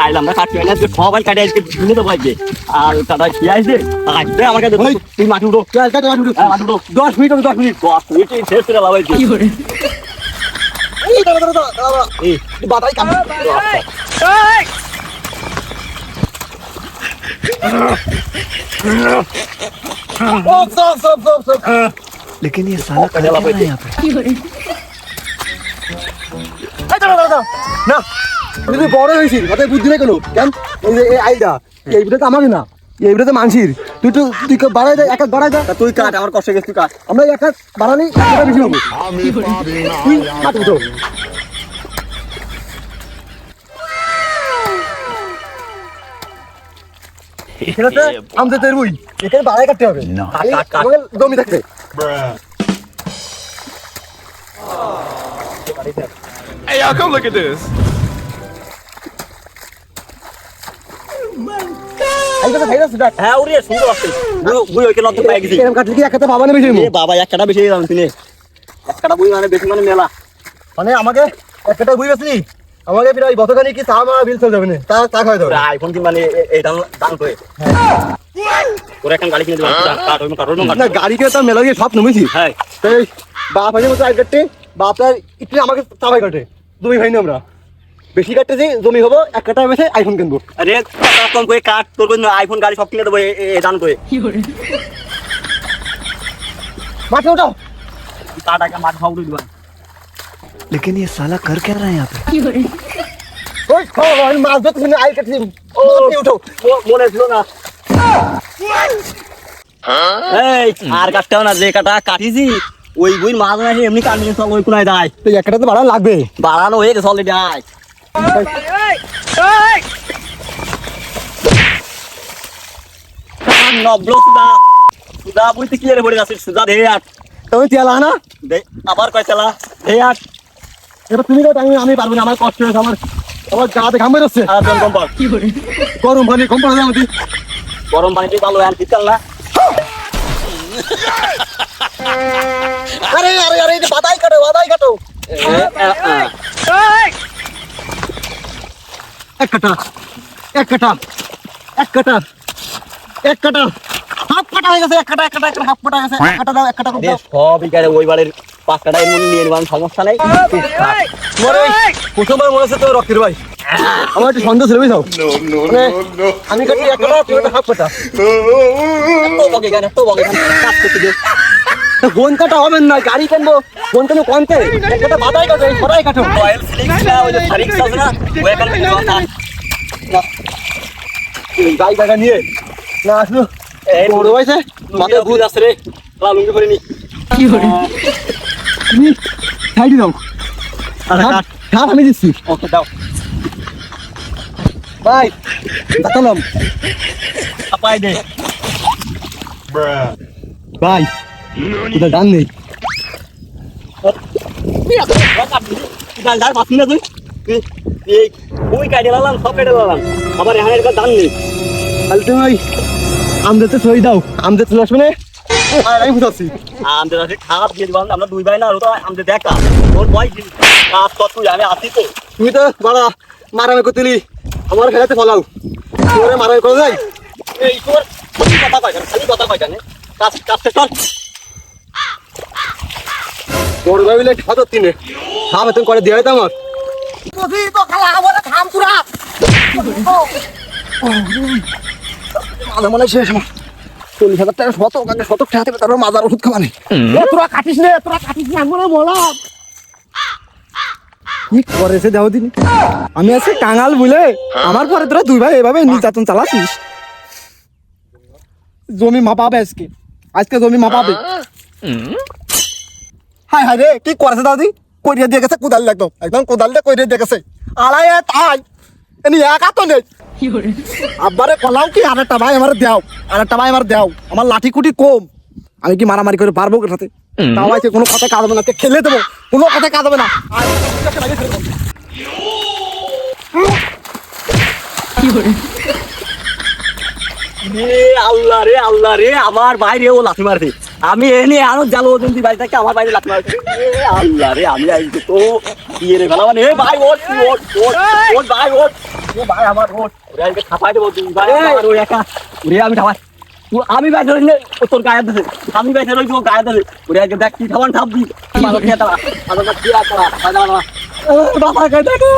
আইলাম না কাটতে না সবাই কাটে আজকে শুনে তো ভাইকে আর দাদা কি আসবে আসবে আমাকে তুই মাটি উঠো মাটি উঠো 10 মিনিট 10 মিনিট শেষ করে লাভ হয়েছে এই দাঁড়া এই বাতাই কাম लेकिन ये साला कर क्या रहा है यहाँ पे না তুই বড় হয়েছিস মাথায় বুদ্ধি নেই কোনো কেন এই আইডা এইটা তো আমাকে না এইটা তো মানসির তুই বাড়াই দেয় এক এক বাড়াই দেয় তুই কাট আমার কষ্ট গেছে তুই কাট আমরা এক এক বাড়ানি একটা বেশি হবো তুই কাট উঠো এখানে আমতে তেরবুই এখানে বাড়াই কাটতে হবে আমাকে জমি থাকবে Hey, y'all, come look at this. হ্যাঁ ওরে সুন্দর আছে বুই ওইখানে অত পাই গেছি এরকম কাটলে কি একটা বাবা নেবে এ বাবা একটা বেশি দাম তুমি একটা বুই মানে বেশি মানে মেলা মানে আমাকে একটা বুঝে গেছিলি আমাকে প্রায় বছরখানি কি চা মা বিল চলে যাবে না তা খাওয়া যাবে আইফোন কি মানে এই দাম দাম করে ওরে একটা গাড়ি কিনে দেব কাট ওই না গাড়ি কে তো মেলা দিয়ে সব নমেছি হ্যাঁ তাই বাপ আছে মতো আই কাটতে বাপটা একটু আমাকে চাবাই কাটে দুই ভাই না আমরা বেশি কাটতেছি জমি হবো এক কাটা বেশি আইফোন কিনবো আরে কম করে কাট তোর কোন আইফোন গাড়ি সব কিনে দেবো এই দাম করে মাঠে ওঠাও টাটা মাঠ খাও দিবা लेकिन ये साला कर क्या रहा है यहाँ पे ওই খাওয়া মাছ ধরতে কিনে আই কাটছি ও উঠো মনে ছিল না এই আর কাটতেও না যে কাটা কাটিছি ওই বই মাছ না এমনি কাটনি সব ওই কোনায় দেয় তো একটা তো ভাড়া লাগবে বাড়ানো হয়ে গেছে অলরেডি আয় নব্বই সুদা সুদা বুঝতে কি পড়ে যাচ্ছে সুদা ধে আট তুমি তেলা না দে আবার কয় চালা ধে আট এবার তুমি তো আমি পারবো না আমার কষ্ট হয়েছে আমার আমার গাতে ঘাম বেরোচ্ছে আর জন কম পার গরম পানি কম পানি আমাদের গরম পানিতে ভালো আর শীতকাল না আরে আরে আরে বাদাই কাটো এক কাটা হাফ কাটা হয়ে গেছে এক কাটা হাফ কাটা গেছে এক কাটা দাও এক কাটা দাও সব ইকারে ওই বাড়ির 5 কাটা এর মধ্যে নিয়ে নিবান সমস্যা নাই মরে প্রথমবার মনে হচ্ছে তো রক্তের ভাই আমার একটু সন্দেহ ছিল বুঝাও আমি কাটি এক কাটা তুই একটা হাফ কাটা তো বগে কাজ করতে দে ফোন কাটা হবে না গাড়ি কিনবো ফোন কেন কোনতে একটা বাদাই কাটো সরাই কাটো রয়্যাল ফিলিক্স না ওই যে ফারিক্স আছে না ওই এখন না গাই টাকা নিয়ে না আসলো এই বড় হয়েছে মাথায় ভূত আছে রে লালুঙ্গি করে নি তুমি সাইডে দাও হাত আমি দিচ্ছি ওকে দাও ভাই দাঁড়ালাম আপাই দে ভাই কোথায় ডান নেই গালদার পাচ্ছি না তুই এই ওই কাটে লালাম সব কেটে লালাম আবার এখানে একটা দান নেই তাহলে তুমি ওই আমদেরতে সই দাও আমদের চলে আসবে না আমি বুঝাচ্ছি আমাদের আছে খারাপ দিয়ে দিবাম আমরা দুই ভাই না আর তো আমাদের দেখা তোর বয় কাজ কর তুই আমি আসি তো তুমি তো বড় মারামারি করতেলি আমার খেলাতে ফলাও তোরে মারামারি করে যাই এই তোর খালি কথা কয় জানে কাজ কাজতে চল বড় ভাই বলে খাতো তিনে খাবে তুমি করে দিয়ে আমার তো খালা আমার খাম পুরা মাঝে মনে শেষ 40,000 টাকা শতক ঠেকাতে হবে তারপর মাজার ওষুধ খাওয়ানি তোরা কাটিস না আমরা বললাম কি করেছে যাও দিন আমি আছি কাঙাল বলে আমার পরে তোরা দুই ভাই এভাবে নির্যাতন চালাচ্ছিস জমি মাপাবে আজকে জমি মাপাবে হায় হায় রে কি করেছে দাদি কইরে দিয়ে গেছে কোদাল একদম কোদালটা কইরে দিয়ে গেছে আড়াই তাই এনি একা তো নেই আব্বারে কলাও কি আরেকটা ভাই আমার দাও আমার লাঠি কুটি কম আমি কি মারামারি করে পারবো ওর সাথে তাও আছে কোনো কথা কাজ হবে না খেলে দেবো কোনো কথা কাজ হবে না আল্লাহ রে আমার বাইরে ও লাথি মারছে আমি এনে আরো জালো যদি বাড়ি থেকে আমার বাইরে লাথি মারছে আল্লাহ রে আমি আইছি তো ইয়ে রে ভালো মানে ভাই ওট ভাই ওট ভাই আমার ওর ওরে আজকে খাপাই দেবো তুই ভাই আমার ওই একা ওরে আমি খাপাই তুই আমি বাইরে রইলে ও তোর গায়ে দিছে আমি বাইরে রইছি ও গায়ে দিছে ওরে আজকে দেখ কি খাবার ঠাপ দি আমার খেয়ে দাঁড়া আমার কি আছড়া দাঁড়া বাবা কে দেখে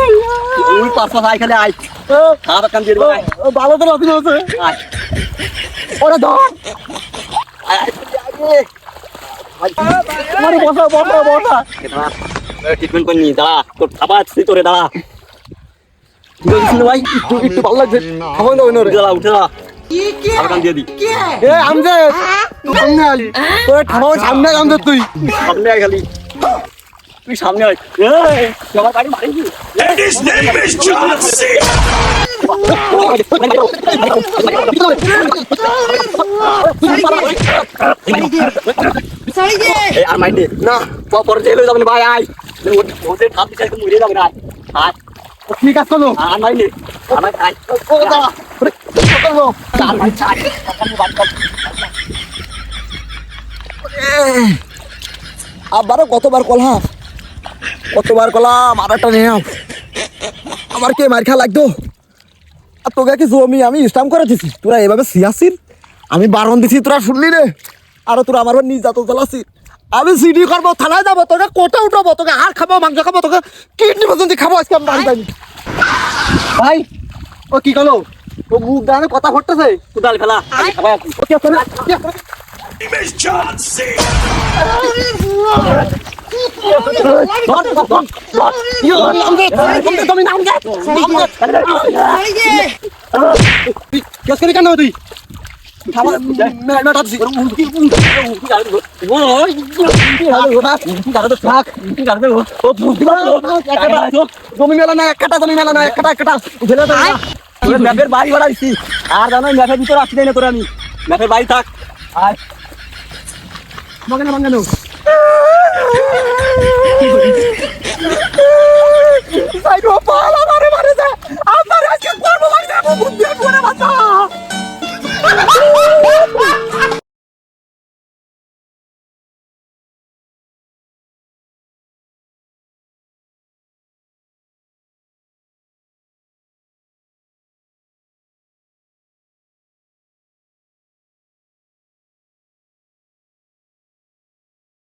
ওই পাঁচশো আই খালি আই খাবার কাম দিয়ে দেবো আয়। ভালো তো রাখি আছে আয় ওরে ধর আয় মানে বসা বসা বসা ট্রিটমেন্ট করে নি দাঁড়া তোর খাবার আসছি তোরে দাঁড়া কি বলছিস ভাই একটু ভালো লাগছে খাবো না ওই দাঁড়া উঠে দাঁড়া খাবার কাম দিয়ে দি এ আমজে সামনে আই তোর খাবো সামনে আমজে তুই সামনে আয় খালি তুই সামনে আয় এই আমার বাড়ি মারিস His name is John C. এই আর মাইন্ডে না পরে জেলে যাবেন ভাই আয় ওদের ঠাপ দিতে একদম মরে যাবে না আয় ঠিক আছে চলো আর মাইন্ডে আমার আয় ও দাঁড়া চলো চার ভাই চার আবারও কতবার কলাম আর একটা নিয়ে আও। আমার কে মার খা লাগতো আর তোকে কি জমি আমি স্টাম্প করে দিছি তোরা এভাবে সিয়াসির আমি বারণ দিছি তোরা শুনলি রে আর তোরা আমার নির্যাতন চালাচ্ছি আমি সিডি করবো থানায় যাবো তোকে কোর্টে উঠাবো তোকে হাড় খাবো মাংস খাবো তোকে কিডনি পর্যন্ত খাবো আজকে আমি বাড়ি যাইনি ভাই ও কি করলো ও মুখ দাঁড়ানো কথা ফুটতেছে কোদাল ফেলা খাবার আসি ও কি আছে না? কি আছে? Name is John C. তুমি নাম দে কেস করি কেন তুই জমি মেলা না একটা জমি মেলা না একটা ম্যাপের বাড়ি ভাড়া দিচ্ছি আর জানো ম্যাপের ভিতরে আসছি না তোর আমি ম্যাপের বাড়ি থাক আর মগানো